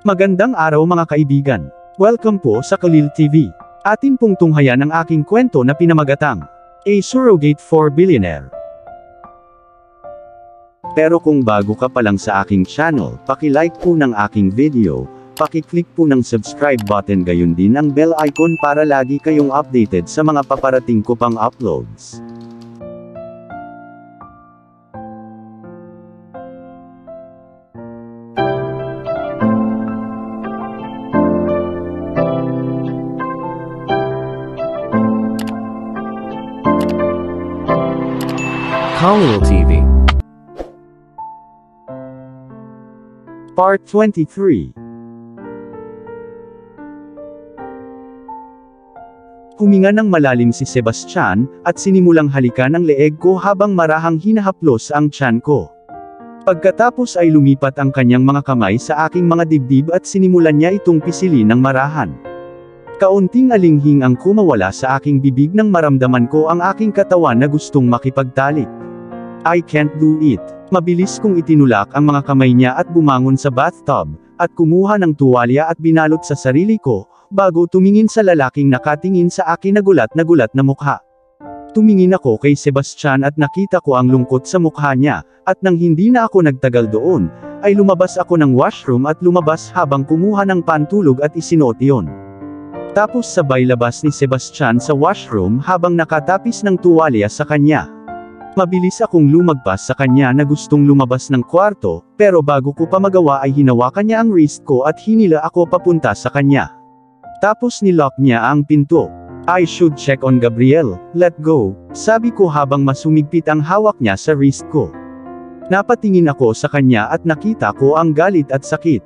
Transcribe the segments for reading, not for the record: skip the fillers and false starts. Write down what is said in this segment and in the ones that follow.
Magandang araw mga kaibigan. Welcome po sa Kalil TV. Atin pong tunghayan ang aking kwento na pinamagatang A Surrogate for Billionaire. Pero kung bago ka pa lang sa aking channel, paki-like po ng aking video, paki-click po ng subscribe button gayon din ang bell icon para lagi kayong updated sa mga paparating ko pang uploads. Kalil TV Part 23. Huminga ng malalim si Sebastian, at sinimulang halikan ang leeg ko habang marahang hinahaplos ang tiyan ko. Pagkatapos ay lumipat ang kanyang mga kamay sa aking mga dibdib at sinimulan niya itong pisilin ng marahan. Kaunting alinghing ang kumawala sa aking bibig nang maramdaman ko ang aking katawan na gustong makipagtalik. I can't do it. Mabilis kong itinulak ang mga kamay niya at bumangon sa bathtub, at kumuha ng tuwalya at binalot sa sarili ko, bago tumingin sa lalaking nakatingin sa akin na gulat na mukha. Tumingin ako kay Sebastian at nakita ko ang lungkot sa mukha niya, at nang hindi na ako nagtagal doon, ay lumabas ako ng washroom at lumabas habang kumuha ng pantulog at isinuot iyon. Tapos sabay labas ni Sebastian sa washroom habang nakatapis ng tuwalya sa kanya. Mabilis akong lumagpas sa kanya na gustong lumabas ng kwarto, pero bago ko pa magawa ay hinawakan niya ang wrist ko at hinila ako papunta sa kanya. Tapos nilock niya ang pinto. I should check on Gabriel, let go, sabi ko habang masumigpit ang hawak niya sa wrist ko. Napatingin ako sa kanya at nakita ko ang galit at sakit.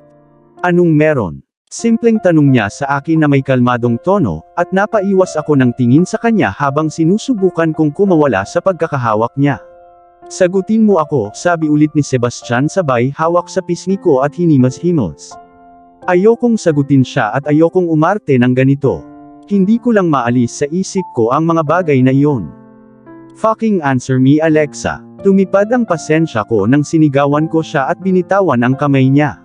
Anong meron? Simpleng tanong niya sa akin na may kalmadong tono, at napaiwas ako ng tingin sa kanya habang sinusubukan kong kumawala sa pagkakahawak niya. Sagutin mo ako, sabi ulit ni Sebastian sabay hawak sa pisngi ko at hinimas-himas. Ayokong sagutin siya at ayokong umarte ng ganito. Hindi ko lang maalis sa isip ko ang mga bagay na iyon. Fucking answer me, Alexa. Tumipad ang pasensya ko nang sinigawan ko siya at binitawan ang kamay niya.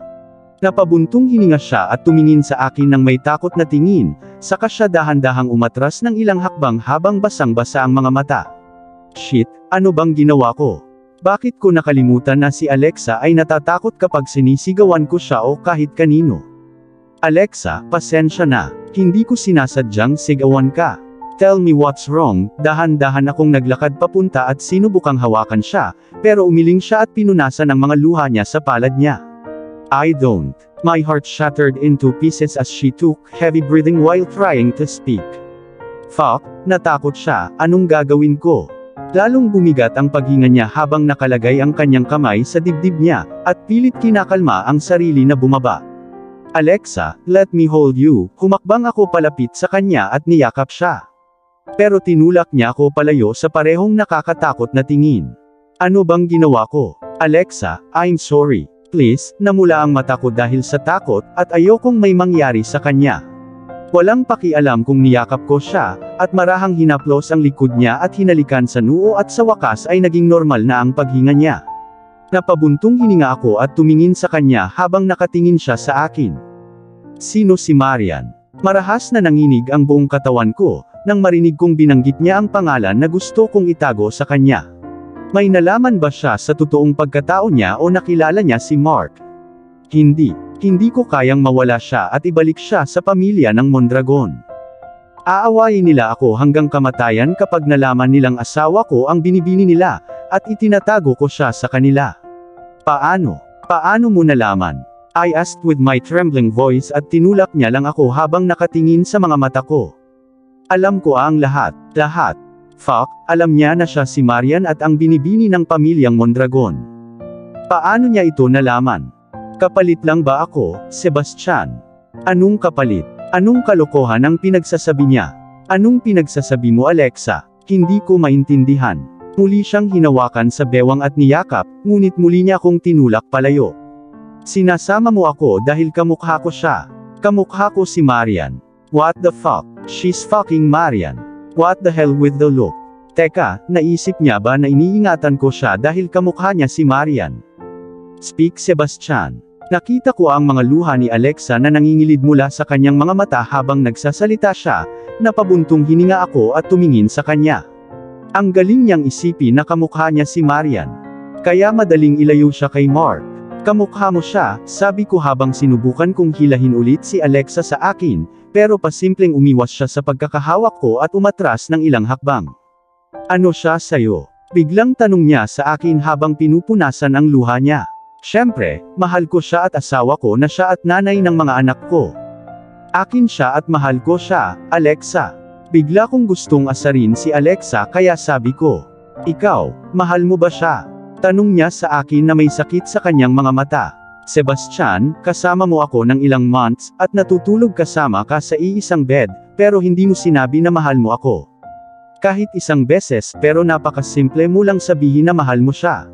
Napabuntong hininga siya at tumingin sa akin ng may takot na tingin, saka siya dahan-dahang umatras ng ilang hakbang habang basang-basa ang mga mata. Shit, ano bang ginawa ko? Bakit ko nakalimutan na si Alexa ay natatakot kapag sinisigawan ko siya o kahit kanino? Alexa, pasensya na, hindi ko sinasadyang sigawan ka. Tell me what's wrong. Dahan-dahan akong naglakad papunta at sinubukang hawakan siya, pero umiling siya at pinunasan ang mga luha niya sa palad niya. I don't. My heart shattered into pieces as she took heavy breathing while trying to speak. Fuck, natakot siya, anong gagawin ko? Lalong bumigat ang paghinga niya habang nakalagay ang kanyang kamay sa dibdib niya, at pilit kinakalma ang sarili na bumaba. Alexa, let me hold you. Humakbang ako palapit sa kanya at niyakap siya. Pero tinulak niya ako palayo sa parehong nakakatakot na tingin. Ano bang ginawa ko? Alexa, I'm sorry. Please, namula ang mata ko dahil sa takot, at ayokong may mangyari sa kanya. Walang pakialam kung niyakap ko siya, at marahang hinaplos ang likod niya at hinalikan sa noo at sa wakas ay naging normal na ang paghinga niya. Napabuntong hininga ako at tumingin sa kanya habang nakatingin siya sa akin. Sino si Marian? Marahas na nanginig ang buong katawan ko, nang marinig kong binanggit niya ang pangalan na gusto kong itago sa kanya. May nalaman ba siya sa totoong pagkatao niya o nakilala niya si Mark? Hindi. Hindi ko kayang mawala siya at ibalik siya sa pamilya ng Mondragon. Aawayin nila ako hanggang kamatayan kapag nalaman nilang asawa ko ang binibini nila, at itinatago ko siya sa kanila. Paano? Paano mo nalaman? I asked with my trembling voice at tinulak niya lang ako habang nakatingin sa mga mata ko. Alam ko ang lahat. Lahat. Fuck, alam niya na siya si Marian at ang binibini ng pamilyang Mondragon. Paano niya ito nalaman? Kapalit lang ba ako, Sebastian? Anong kapalit? Anong kalokohan ang pinagsasabi niya? Anong pinagsasabi mo, Alexa? Hindi ko maintindihan. Muli siyang hinawakan sa bewang at niyakap, ngunit muli niya akong tinulak palayo. Sinasama mo ako dahil kamukha ko siya. Kamukha ko si Marian. What the fuck? She's fucking Marian. What the hell with the look? Teka, naisip niya ba na iniingatan ko siya dahil kamukha niya si Marian? Speak, Sebastian. Nakita ko ang mga luha ni Alexa na nangingilid mula sa kanyang mga mata habang nagsasalita siya, napabuntong hininga ako at tumingin sa kanya. Ang galing niyang isipin na kamukha niya si Marian. Kaya madaling ilayo siya kay Mark. Kamukha mo siya, sabi ko habang sinubukan kong hilahin ulit si Alexa sa akin, pero pasimpleng umiwas siya sa pagkakahawak ko at umatras ng ilang hakbang. Ano siya sayo? Biglang tanong niya sa akin habang pinupunasan ang luha niya. Siyempre, mahal ko siya at asawa ko na siya at nanay ng mga anak ko. Akin siya at mahal ko siya, Alexa. Bigla kong gustong asarin si Alexa kaya sabi ko, ikaw, mahal mo ba siya? Tanong niya sa akin na may sakit sa kanyang mga mata. Sebastian, kasama mo ako ng ilang months, at natutulog kasama ka sa iisang bed, pero hindi mo sinabi na mahal mo ako. Kahit isang beses pero napakasimple mo lang sabihin na mahal mo siya.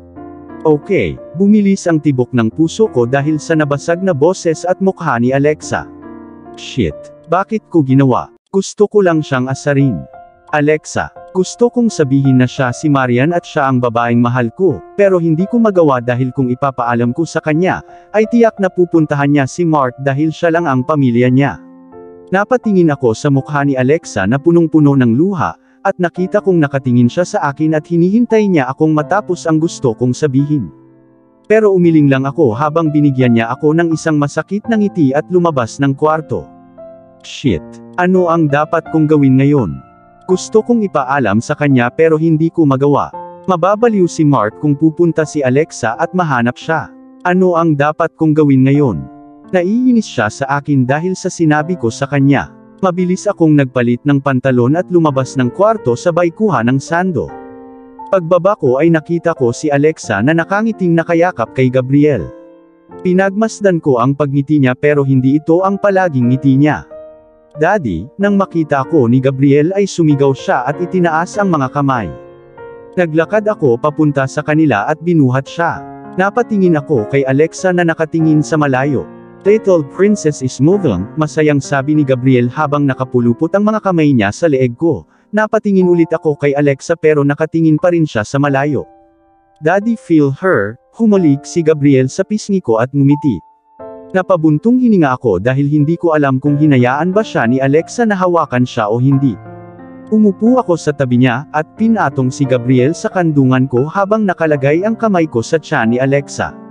Okay, bumilis ang tibok ng puso ko dahil sa nabasag na boses at mukha ni Alexa. Shit, bakit ko ginawa? Gusto ko lang siyang asarin. Alexa, gusto kong sabihin na siya si Marian at siya ang babaeng mahal ko, pero hindi ko magawa dahil kung ipapaalam ko sa kanya, ay tiyak na pupuntahan niya si Mark dahil siya lang ang pamilya niya. Napatingin ako sa mukha ni Alexa na punong-puno ng luha, at nakita kong nakatingin siya sa akin at hinihintay niya akong matapos ang gusto kong sabihin. Pero umiling lang ako habang binigyan niya ako ng isang masakit na ngiti at lumabas ng kwarto. Shit, ano ang dapat kong gawin ngayon? Gusto kong ipaalam sa kanya pero hindi ko magawa. Mababaliw si Mark kung pupunta si Alexa at mahanap siya. Ano ang dapat kong gawin ngayon? Naiinis siya sa akin dahil sa sinabi ko sa kanya. Mabilis akong nagpalit ng pantalon at lumabas ng kwarto sabay kuha ng sando. Pagbaba ko ay nakita ko si Alexa na nakangiting nakayakap kay Gabriel. Pinagmasdan ko ang pagngiti niya pero hindi ito ang palaging ngiti niya. Daddy, nang makita ko ni Gabriel ay sumigaw siya at itinaas ang mga kamay. Naglakad ako papunta sa kanila at binuhat siya. Napatingin ako kay Alexa na nakatingin sa malayo. Little princess is moving, masayang sabi ni Gabriel habang nakapulupot ang mga kamay niya sa leeg ko. Napatingin ulit ako kay Alexa pero nakatingin pa rin siya sa malayo. Daddy feel her, humalik si Gabriel sa pisngi ko at ngumiti. Napabuntong hininga ako dahil hindi ko alam kung hinayaan ba siya ni Alexa na hawakan siya o hindi. Umupo ako sa tabi niya, at pinatong si Gabriel sa kandungan ko habang nakalagay ang kamay ko sa tiyan ni Alexa.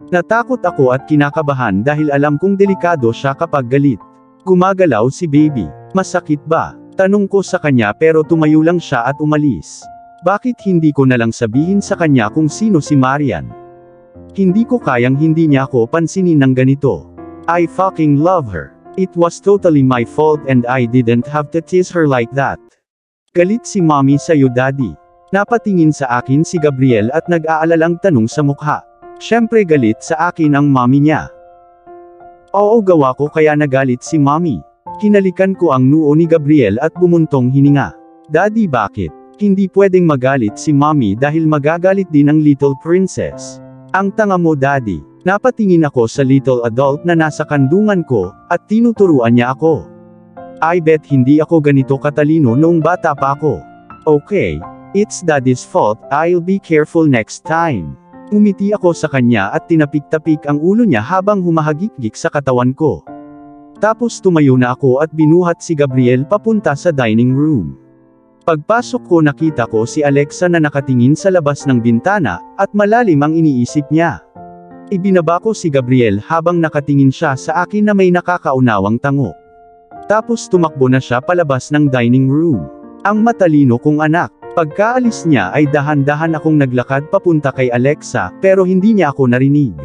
Natakot ako at kinakabahan dahil alam kong delikado siya kapag galit. Gumagalaw si baby. Masakit ba? Tanong ko sa kanya pero tumayo lang siya at umalis. Bakit hindi ko nalang sabihin sa kanya kung sino si Marian? Hindi ko kayang hindi niya ako pansinin ng ganito. I fucking love her. It was totally my fault and I didn't have to tease her like that. Galit si mommy sa'yo daddy. Napatingin sa akin si Gabriel at nag-aalalang tanong sa mukha. Siyempre galit sa akin ang mommy niya. Oo gawa ko kaya nagalit si mommy. Hinalikan ko ang noo ni Gabriel at bumuntong hininga. Daddy bakit? Hindi pwedeng magalit si mommy dahil magagalit din ang little princess. Ang tanga mo daddy. Napatingin ako sa little adult na nasa kandungan ko, at tinuturuan niya ako. I bet hindi ako ganito katalino noong bata pa ako. Okay, it's daddy's fault, I'll be careful next time. Umiti ako sa kanya at tinapik-tapik ang ulo niya habang humahagikgik sa katawan ko. Tapos tumayo na ako at binuhat si Gabriel papunta sa dining room. Pagpasok ko nakita ko si Alexa na nakatingin sa labas ng bintana, at malalim ang iniisip niya. Ibinaba ko si Gabriel habang nakatingin siya sa akin na may nakakaunawang tango. Tapos tumakbo na siya palabas ng dining room. Ang matalino kong anak. Pagkaalis niya ay dahan-dahan akong naglakad papunta kay Alexa, pero hindi niya ako narinig.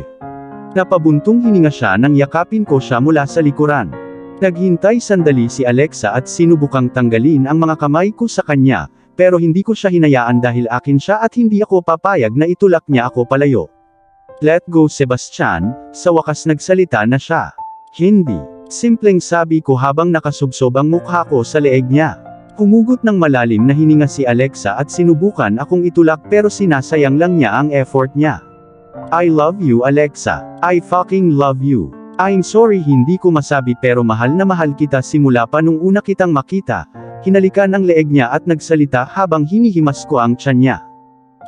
Napabuntong hininga siya nang yakapin ko siya mula sa likuran. Naghintay sandali si Alexa at sinubukang tanggalin ang mga kamay ko sa kanya, pero hindi ko siya hinayaan dahil akin siya at hindi ako papayag na itulak niya ako palayo. Let go Sebastian, sa wakas nagsalita na siya. Hindi. Simpleng sabi ko habang nakasubsob ang mukha ko sa leeg niya. Humugot ng malalim na hininga si Alexa at sinubukan akong itulak pero sinasayang lang niya ang effort niya. I love you Alexa. I fucking love you. I'm sorry hindi ko masabi pero mahal na mahal kita simula pa nung una kitang makita. Hinalikan ang leeg niya at nagsalita habang hinihimas ko ang tiyan niya.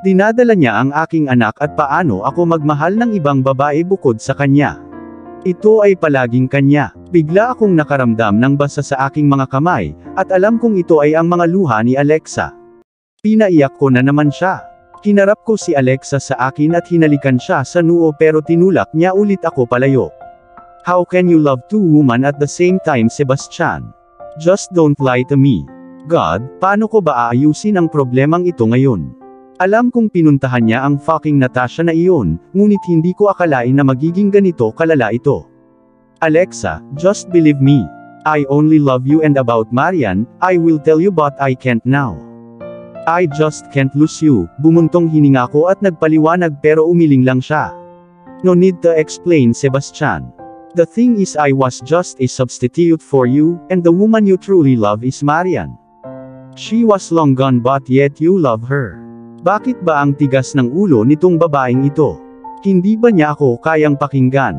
Dinadala niya ang aking anak at paano ako magmahal ng ibang babae bukod sa kanya. Ito ay palaging kanya. Bigla akong nakaramdam ng basa sa aking mga kamay, at alam kong ito ay ang mga luha ni Alexa. Pinaiyak ko na naman siya. Hinarap ko si Alexa sa akin at hinalikan siya sa noo pero tinulak niya ulit ako palayo. How can you love two women at the same time, Sebastian? Just don't lie to me. God, paano ko ba aayusin ang problemang ito ngayon? Alam kong pinuntahan niya ang fucking Natasha na iyon, ngunit hindi ko akalain na magiging ganito kalala ito. Alexa, just believe me. I only love you, and about Marian, I will tell you, but I can't now. I just can't lose you. Bumuntong hininga ko at nagpaliwanag pero umiling lang siya. No need to explain, Sebastian. The thing is, I was just a substitute for you, and the woman you truly love is Marian. She was long gone, but yet you love her. Bakit ba ang tigas ng ulo nitong babaeng ito? Hindi ba niya ako kayang pakinggan?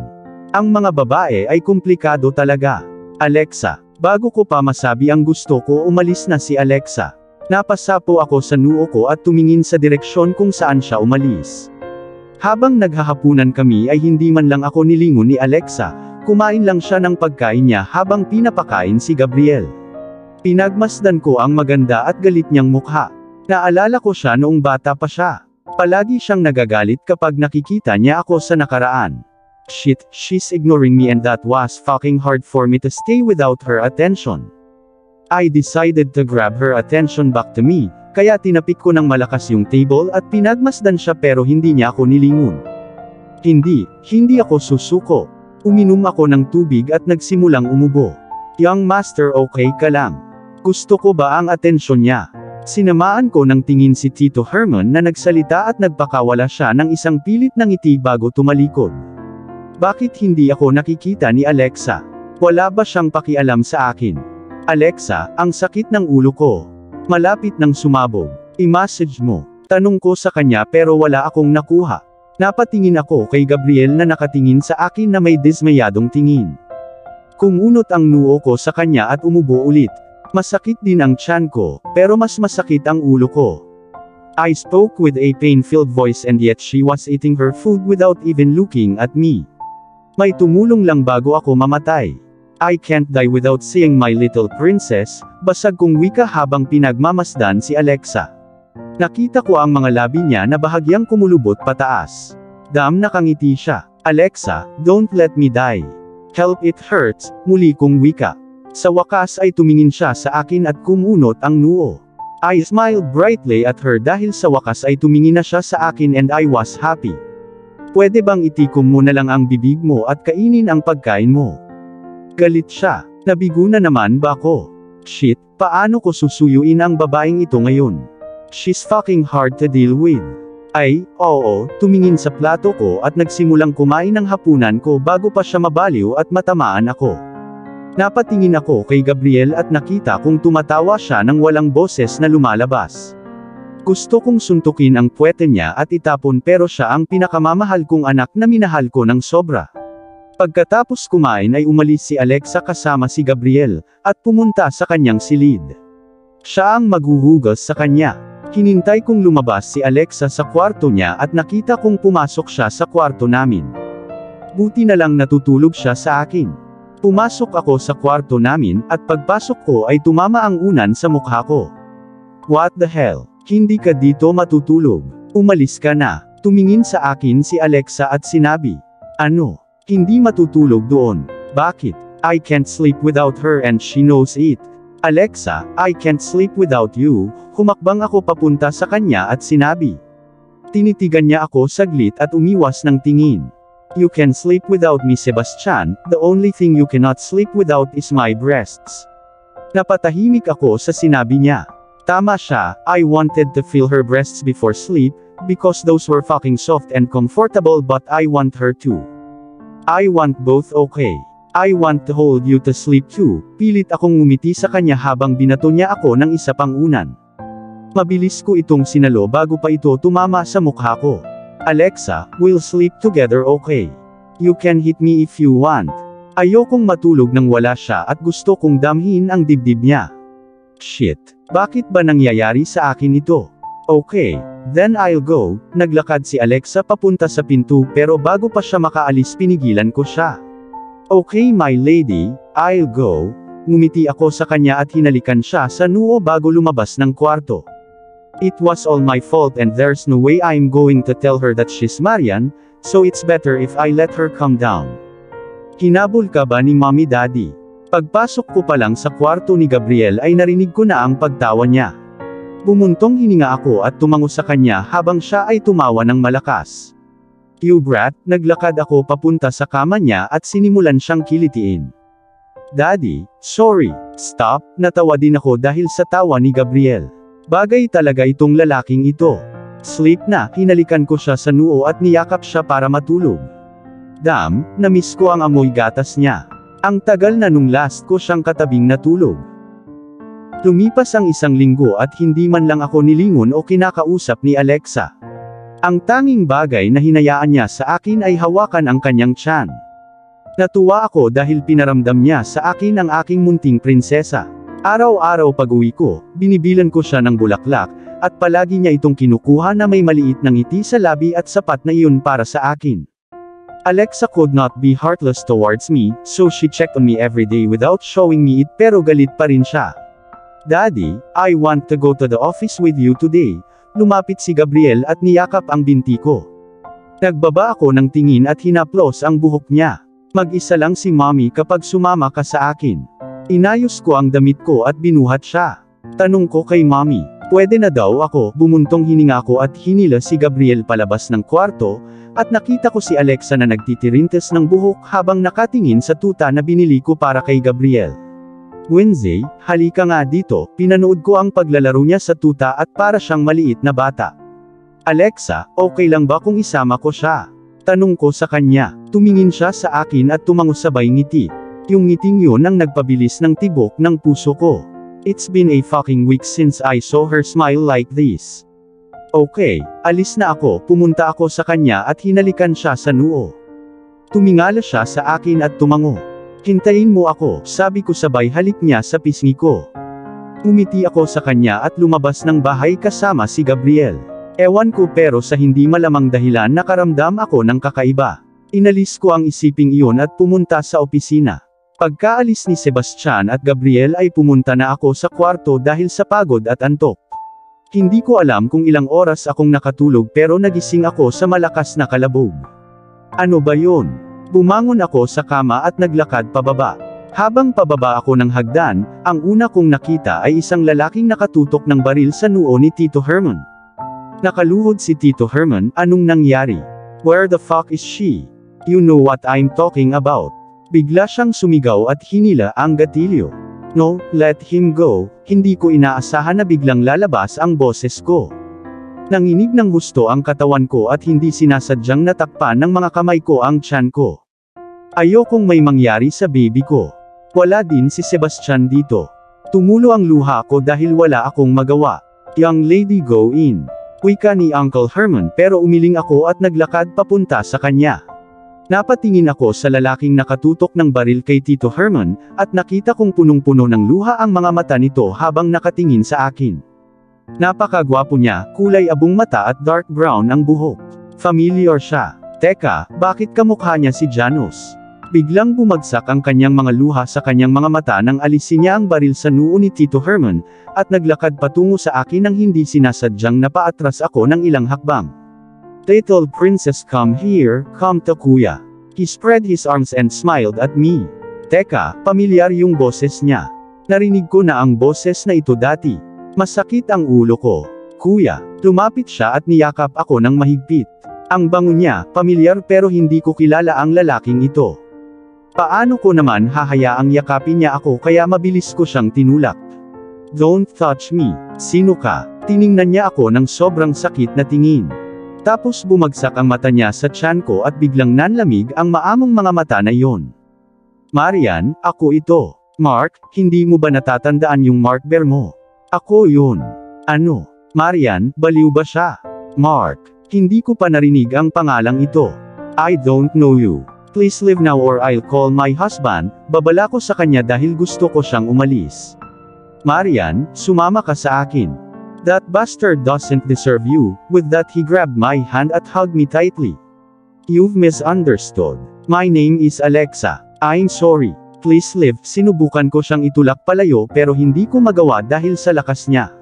Ang mga babae ay komplikado talaga. Alexa, bago ko pa masabi ang gusto ko, umalis na si Alexa. Napasapo ako sa noo ko at tumingin sa direksyon kung saan siya umalis. Habang naghahapunan kami ay hindi man lang ako nilingon ni Alexa, kumain lang siya ng pagkain niya habang pinapakain si Gabriel. Pinagmasdan ko ang maganda at galit niyang mukha. Naalala ko siya noong bata pa siya. Palagi siyang nagagalit kapag nakikita niya ako sa nakaraan. Shit, she's ignoring me, and that was fucking hard for me to stay without her attention. I decided to grab her attention back to me, kaya tinapik ko ng malakas yung table at pinagmasdan siya pero hindi niya ako nilingon. Hindi ako susuko. Uminom ako ng tubig at nagsimulang umubo. Young master, okay ka lang? Gusto ko ba ang atensyon niya? Sinamaan ko ng tingin si Tito Herman na nagsalita at nagpakawala siya ng isang pilit na ngiti bago tumalikod. Bakit hindi ako nakikita ni Alexa? Wala ba siyang pakialam sa akin? Alexa, ang sakit ng ulo ko. Malapit nang sumabog. I-message mo. Tanong ko sa kanya pero wala akong nakuha. Napatingin ako kay Gabriel na nakatingin sa akin na may dismayadong tingin. Kumunot ang noo ko sa kanya at umubo ulit. Masakit din ang tiyan ko, pero mas masakit ang ulo ko. I spoke with a pain-filled voice, and yet she was eating her food without even looking at me. May tumulong lang bago ako mamatay. I can't die without seeing my little princess, basag kong wika habang pinagmamasdan si Alexa. Nakita ko ang mga labi niya na bahagyang kumulubot pataas. Nakangiti siya. Alexa, don't let me die. Help, it hurts, muli kong wika. Sa wakas ay tumingin siya sa akin at kumunot ang noo. I smiled brightly at her dahil sa wakas ay tumingin na siya sa akin, and I was happy. Pwede bang itikom mo na lang ang bibig mo at kainin ang pagkain mo? Galit siya. Nabigo na naman ba ako? Shit, paano ko susuyuin ang babaeng ito ngayon? She's fucking hard to deal with. Ay, oo, tumingin sa plato ko at nagsimulang kumain ng hapunan ko bago pa siya mabaliw at matamaan ako. Napatingin ako kay Gabriel at nakita kong tumatawa siya ng walang boses na lumalabas. Gusto kong suntukin ang puwete niya at itapon pero siya ang pinakamamahal kong anak na minahal ko ng sobra. Pagkatapos kumain ay umalis si Alexa kasama si Gabriel, at pumunta sa kanyang silid. Siya ang maghuhugas sa kanya. Hinintay kong lumabas si Alexa sa kwarto niya at nakita kong pumasok siya sa kwarto namin. Buti na lang natutulog siya sa akin. Pumasok ako sa kwarto namin, at pagpasok ko ay tumama ang unan sa mukha ko. What the hell? Hindi ka dito matutulog. Umalis ka na. Tumingin sa akin si Alexa at sinabi, ano? Hindi matutulog doon. Bakit? I can't sleep without her, and she knows it. Alexa, I can't sleep without you. Humakbang ako papunta sa kanya at sinabi. Tinitigan niya ako saglit at umiwas ng tingin. You can sleep without me, Sebastian, the only thing you cannot sleep without is my breasts. Napatahimik ako sa sinabi niya. Tama siya, I wanted to feel her breasts before sleep, because those were fucking soft and comfortable, but I want her too. I want both, okay. I want to hold you to sleep too. Pilit akong ngumiti sa kanya habang binato niya ako ng isa pang unan. Mabilis ko itong sinalo bago pa ito tumama sa mukha ko. Alexa, we'll sleep together, okay? You can hit me if you want. Ayokong matulog nang wala siya at gusto kong damhin ang dibdib niya. Shit, bakit ba nangyayari sa akin ito? Okay, then I'll go. Naglakad si Alexa papunta sa pinto pero bago pa siya makaalis pinigilan ko siya. Okay my lady, I'll go. Ngumiti ako sa kanya at hinalikan siya sa noo bago lumabas ng kwarto. It was all my fault and there's no way I'm going to tell her that she's Marian, so it's better if I let her come down. Hinabol ka ba ni Mommy Daddy? Pagpasok ko pa lang sa kwarto ni Gabriel ay narinig ko na ang pagtawa niya. Bumuntong hininga ako at tumango sa kanya habang siya ay tumawa ng malakas. You brat, naglakad ako papunta sa kama niya at sinimulan siyang kilitiin. Daddy, sorry, stop, natawa din ako dahil sa tawa ni Gabriel. Bagay talaga itong lalaking ito. Sleep na, hinalikan ko siya sa noo at niyakap siya para matulog. Damn, namiss ko ang amoy gatas niya. Ang tagal na nung last ko siyang katabing natulog. Lumipas ang 1 linggo at hindi man lang ako nilingon o kinakausap ni Alexa. Ang tanging bagay na hinayaan niya sa akin ay hawakan ang kanyang tiyan. Natuwa ako dahil pinaramdam niya sa akin ang aking munting prinsesa. Araw-araw pag-uwi ko, binibilan ko siya ng bulaklak, at palagi niya itong kinukuha na may maliit na ngiti sa labi at sapat na iyon para sa akin. Alexa could not be heartless towards me, so she checked on me every day without showing me it pero galit pa rin siya. Daddy, I want to go to the office with you today. Lumapit si Gabriel at niyakap ang binti ko. Nagbaba ako ng tingin at hinaplos ang buhok niya. Mag-isa lang si Mommy kapag sumama ka sa akin. Inayos ko ang damit ko at binuhat siya. Tanong ko kay Mommy, pwede na daw ako, bumuntong hininga ko at hinila si Gabriel palabas ng kwarto, at nakita ko si Alexa na nagtitirintes ng buhok habang nakatingin sa tuta na binili ko para kay Gabriel. Wednesday, halika nga dito, pinanood ko ang paglalaro niya sa tuta at para siyang maliit na bata. Alexa, okay lang ba kung isama ko siya? Tanong ko sa kanya, tumingin siya sa akin at tumango sabay ngiti. Yung ngiting yun ang nagpabilis ng tibok ng puso ko. It's been a fucking week since I saw her smile like this. Okay, alis na ako, pumunta ako sa kanya at hinalikan siya sa noo. Tumingala siya sa akin at tumango. Hintayin mo ako, sabi ko sabay halik niya sa pisngi ko. Umiti ako sa kanya at lumabas ng bahay kasama si Gabriel. Ewan ko pero sa hindi malamang dahilan nakaramdam ako ng kakaiba. Inalis ko ang isiping iyon at pumunta sa opisina. Pagkaalis ni Sebastian at Gabriel ay pumunta na ako sa kwarto dahil sa pagod at antok. Hindi ko alam kung ilang oras akong nakatulog pero nagising ako sa malakas na kalabog. Ano ba yun? Bumangon ako sa kama at naglakad pababa. Habang pababa ako ng hagdan, ang una kong nakita ay isang lalaking nakatutok ng baril sa noo ni Tito Herman. Nakaluhod si Tito Herman, anong nangyari? Where the fuck is she? You know what I'm talking about. Bigla siyang sumigaw at hinila ang gatilyo. No, let him go, hindi ko inaasahan na biglang lalabas ang boses ko. Nanginig ng husto ang katawan ko at hindi sinasadyang natakpan ng mga kamay ko ang tiyan ko. Ayokong may mangyari sa baby ko. Wala din si Sebastian dito. Tumulo ang luha ko dahil wala akong magawa. Young lady go in. Wika ni Uncle Herman pero umiling ako at naglakad papunta sa kanya. Napatingin ako sa lalaking nakatutok ng baril kay Tito Herman, at nakita kong punong-puno ng luha ang mga mata nito habang nakatingin sa akin. Napakagwapo niya, kulay abong mata at dark brown ang buhok. Familiar siya. Teka, bakit kamukha niya si Janos? Biglang bumagsak ang kanyang mga luha sa kanyang mga mata nang alisin niya ang baril sa noo ni Tito Herman, at naglakad patungo sa akin nang hindi sinasadyang napaatras ako ng ilang hakbang. Little princess come here, come to kuya. He spread his arms and smiled at me. Teka, pamilyar yung boses niya. Narinig ko na ang boses na ito dati. Masakit ang ulo ko. Kuya, lumapit siya at niyakap ako ng mahigpit. Ang bango niya, pamilyar pero hindi ko kilala ang lalaking ito. Paano ko naman hahayaang yakapin niya ako kaya mabilis ko siyang tinulak. Don't touch me. Sino ka? Tiningnan niya ako ng sobrang sakit na tingin. Tapos bumagsak ang mata niya sa tiyan ko at biglang nanlamig ang maamong mga mata na iyon. Marian, ako ito. Mark, hindi mo ba natatandaan yung Mark Bear mo? Ako yun. Ano? Marian, baliw ba siya? Mark, hindi ko pa narinig ang pangalang ito. I don't know you. Please leave now or I'll call my husband. Babala ko sa kanya dahil gusto ko siyang umalis. Marian, sumama ka sa akin. That bastard doesn't deserve you. With that he grabbed my hand at hugged me tightly. You've misunderstood. My name is Alexa. I'm sorry. Please leave. Sinubukan ko siyang itulak palayo pero hindi ko magawa dahil sa lakas niya.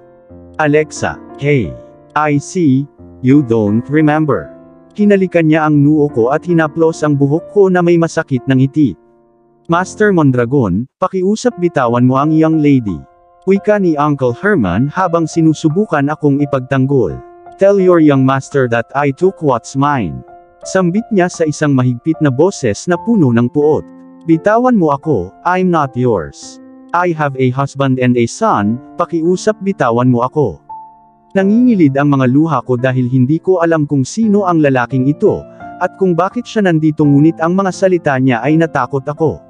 Alexa, hey. I see, you don't remember. Hinalikan niya ang noo ko at hinaplos ang buhok ko na may masakit ng ngiti. Master Mondragon, pakiusap bitawan mo ang young lady. Wika ni Uncle Herman habang sinusubukan akong ipagtanggol. Tell your young master that I took what's mine. Sambit niya sa isang mahigpit na boses na puno ng puot. Bitawan mo ako, I'm not yours. I have a husband and a son, pakiusap bitawan mo ako. Nangingilid ang mga luha ko dahil hindi ko alam kung sino ang lalaking ito, at kung bakit siya nandito ngunit ang mga salita niya ay natakot ako.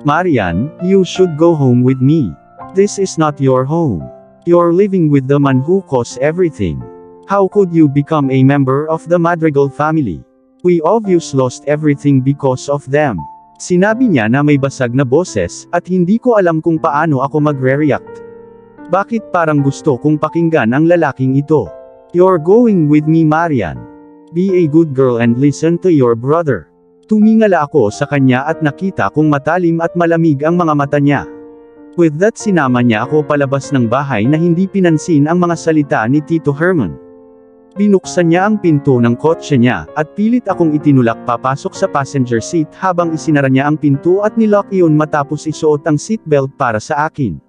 Marian, you should go home with me. This is not your home. You're living with the man who caused everything. How could you become a member of the Madrigal family? We obviously lost everything because of them. Sinabi niya na may basag na boses, at hindi ko alam kung paano ako magre-react. Bakit parang gusto kong pakinggan ang lalaking ito? You're going with me, Marian. Be a good girl and listen to your brother. Tumingala ako sa kanya at nakita kong matalim at malamig ang mga mata niya. With that sinama niya ako palabas ng bahay na hindi pinansin ang mga salita ni Tito Herman. Binuksan niya ang pinto ng kotse niya, at pilit akong itinulak papasok sa passenger seat habang isinara niya ang pinto at nilock iyon matapos isuot ang seatbelt para sa akin.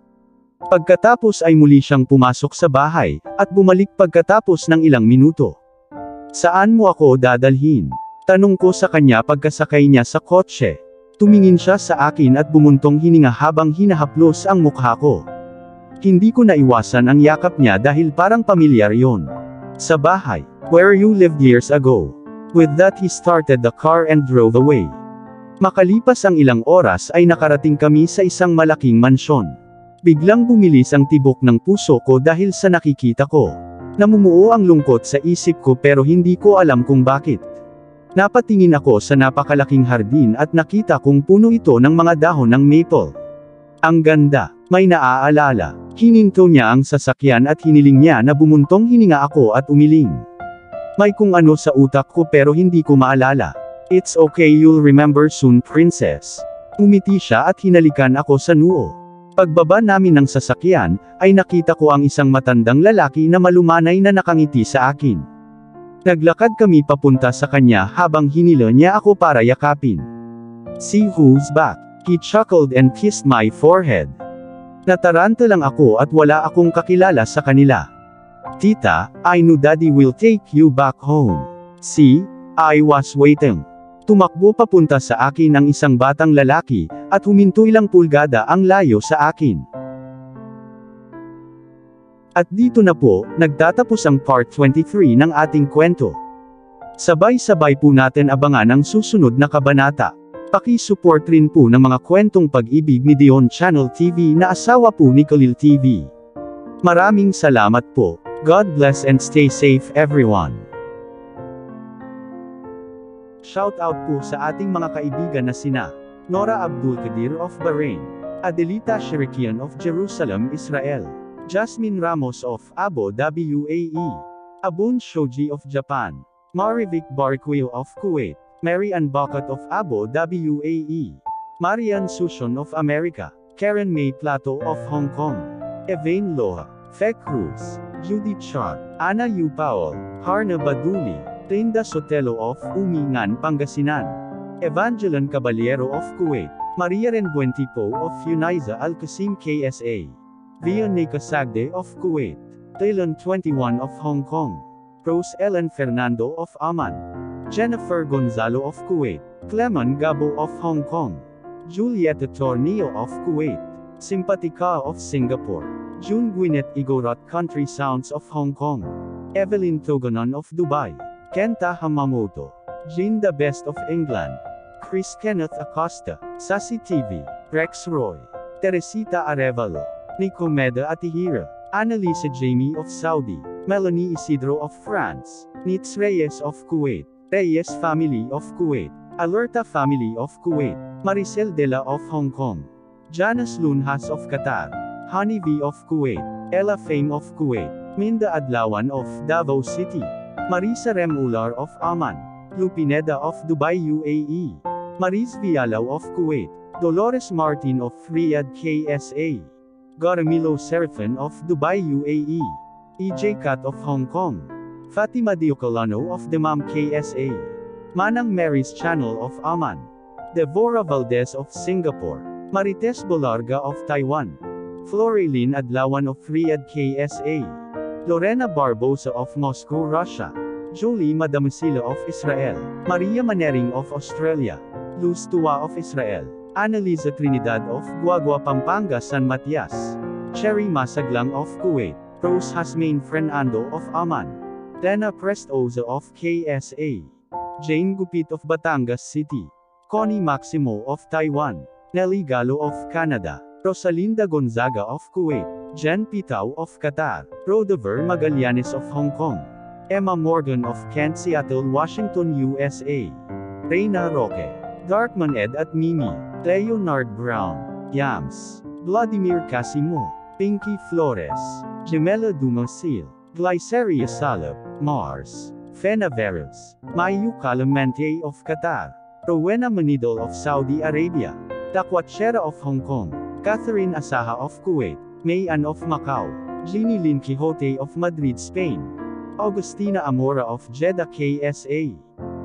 Pagkatapos ay muli siyang pumasok sa bahay, at bumalik pagkatapos ng ilang minuto. Saan mo ako dadalhin? Tanong ko sa kanya pagkasakay niya sa kotse. Tumingin siya sa akin at bumuntong hininga habang hinahaplos ang mukha ko. Hindi ko naiwasan ang yakap niya dahil parang pamilyar yon. Sa bahay, where you lived years ago. With that he started the car and drove away. Makalipas ang ilang oras ay nakarating kami sa isang malaking mansyon. Biglang bumilis ang tibok ng puso ko dahil sa nakikita ko. Namumuo ang lungkot sa isip ko pero hindi ko alam kung bakit. Napatingin ako sa napakalaking hardin at nakita kong puno ito ng mga dahon ng maple. Ang ganda, may naaalala. Hininto niya ang sasakyan at hiniling niya na bumuntong hininga ako at umiling. May kung ano sa utak ko pero hindi ko maalala. It's okay, you'll remember soon, princess. Umiti siya at hinalikan ako sa noo. Pagbaba namin ng sasakyan, ay nakita ko ang isang matandang lalaki na malumanay na nakangiti sa akin. Naglakad kami papunta sa kanya habang hinila niya ako para yakapin. See who's back. He chuckled and kissed my forehead. Nataranta lang ako at wala akong kakilala sa kanila. Tita, I knew Daddy will take you back home. See, I was waiting. Tumakbo papunta sa akin ang isang batang lalaki, at huminto ilang pulgada ang layo sa akin. At dito na po, nagtatapos ang part 23 ng ating kwento. Sabay-sabay po natin abangan ang susunod na kabanata. Paki-support rin po ng mga kwentong pag-ibig ni Dion Channel TV na asawa po ni Khalil TV. Maraming salamat po. God bless and stay safe everyone. Shout out po sa ating mga kaibigan na sina Nora Abdul Qadir of Bahrain, Adelita Shirikian of Jerusalem, Israel, Jasmine Ramos of Abu Dhabi, UAE, Abun Shoji of Japan, Marivic Barquio of Kuwait, Mary Ann Bakat of Abu Dhabi, UAE, Marian Sushon of America, Karen May Plato of Hong Kong, Evain Loha, Fek Cruz, Judy Char, Ana Yu Powell, Harna Baduli, Linda Sotelo of Umingan, Pangasinan, Evangeline Caballero of Kuwait, Maria Renbuentipo of Uniza Al-Qasim, KSA, Vianney Casagde of Kuwait, Taylon 21 of Hong Kong, Rose Ellen Fernando of Oman, Jennifer Gonzalo of Kuwait, Clemen Gabo of Hong Kong, Julieta Tornillo of Kuwait, Simpatica of Singapore, June Gwyneth Igorot Country Sounds of Hong Kong, Evelyn Togonon of Dubai, Kenta Hamamoto, Jean the Best of England, Chris Kenneth Acosta, Sassy TV, Rex Roy, Teresita Arevalo, Nicomeda Atihira, Annalisa Jamie of Saudi, Melanie Isidro of France, Nitz Reyes of Kuwait, Reyes Family of Kuwait, Alerta Family of Kuwait, Maricel Dela of Hong Kong, Janice Lunhas of Qatar, Honey V of Kuwait, Ella Fame of Kuwait, Minda Adlawan of Davao City, Marisa Remular of Oman, Lupineda of Dubai, UAE, Mariz Vialaw of Kuwait, Dolores Martin of Riyadh KSA, Garamilo Serafin of Dubai UAE, EJ Kat of Hong Kong, Fatima Diocolano of Dammam KSA, Manang Mary's Channel of Oman, Devora Valdez of Singapore, Marites Bolarga of Taiwan, Floreline Adlawan of Riyadh KSA, Lorena Barbosa of Moscow Russia, Jolie Madamasila of Israel, Maria Manering of Australia, Luz Tua of Israel, Annalisa Trinidad of Guagua Pampanga San Matias, Cherry Masaglang of Kuwait, Rose Hasmain Fernando of Oman, Lena Prestoza of KSA, Jane Gupit of Batangas City, Connie Maximo of Taiwan, Nelly Gallo of Canada, Rosalinda Gonzaga of Kuwait, Jen Pitao of Qatar, Rodever Magallanes of Hong Kong, Emma Morgan of Kent Seattle Washington USA, Reina Roque, Darkman Ed at Mimi, Leonard Brown, Yams, Vladimir Casimo, Pinky Flores, Gemela Dumasil, Glyceria Salab, Mars, Fena Veros, Mayu Calamente of Qatar, Rowena Manidol of Saudi Arabia, Takwatchera of Hong Kong, Catherine Asaha of Kuwait, Mayan of Macau, Jeannie Lynn Quixote of Madrid, Spain, Augustina Amora of Jeddah KSA,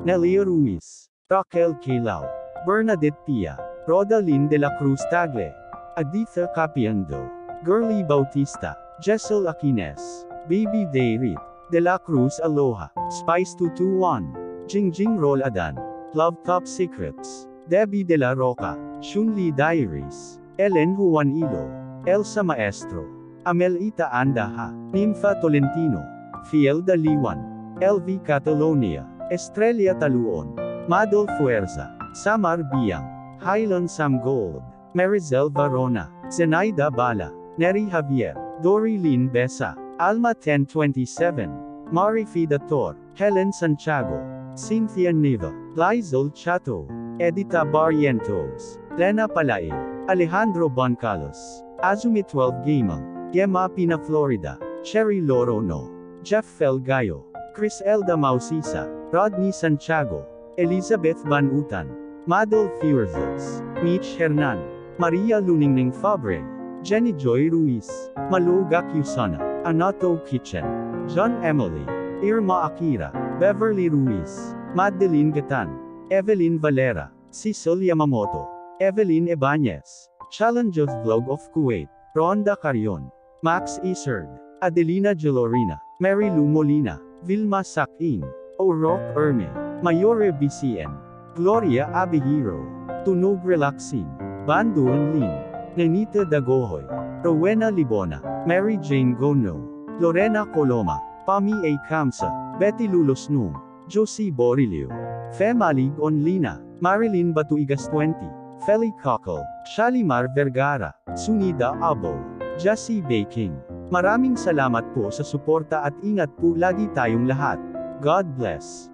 Nelia Ruiz, Raquel Kilao, Bernadette Pia, Rodalyn de la Cruz Tagle, Aditha Capiando, Girly Bautista, Jessel Aquines, Baby Dayrit, De la Cruz Aloha, Spice 221, Jingjing Roladan, Love Top Secrets, Debbie de la Roca, Shunli Diaries, Ellen Juanilo, Elsa Maestro, Amelita Andaha, Nympha Tolentino, Fiel Daliwan, LV Catalonia, Estrella Taluon, Madol Fuerza, Samar Biang, Highland Sam Gold, Marizel Varona, Zenaida Bala, Neri Javier, Dory Lynn Besa, Alma 1027, Mari Fidator, Helen Santiago, Cynthia Neva, Lizol Chato, Edita Barrientos, Lena Palail, Alejandro Boncalos, Azumi 12 Gamang, Gemma Pina Florida, Cherry Lorono, Jeff Felgayo, Chris Elda Mausisa, Rodney Santiago, Elizabeth Van Utan, Madol Fierzels, Mitch Hernan, Maria Luningning Fabre, Jenny Joy Ruiz, Maluga Cusana, Anato Kitchen, John Emily, Irma Akira, Beverly Ruiz, Madeline Gatan, Evelyn Valera, Cecil Yamamoto, Evelyn Ebanez, Challenges Vlog of Kuwait, Rhonda Carion, Max Iserd, Adelina Gelorina, Mary Lou Molina, Vilma Sakin, O'Rourke Erme, Mayore BCN, Gloria Abihiro, Tunog Relaxin, Banduan Lin, Nenita Dagohoy, Rowena Libona, Mary Jane Gono, Lorena Coloma, Pami A. Kamsa, Betty Lulosnum, Josie Borilio, Femalig Onlina, Marilyn Batuigas 20, Feli Cockle, Shalimar Vergara, Sunida Abo, Jessie Baking. Maraming salamat po sa suporta at ingat po lagi tayong lahat. God bless.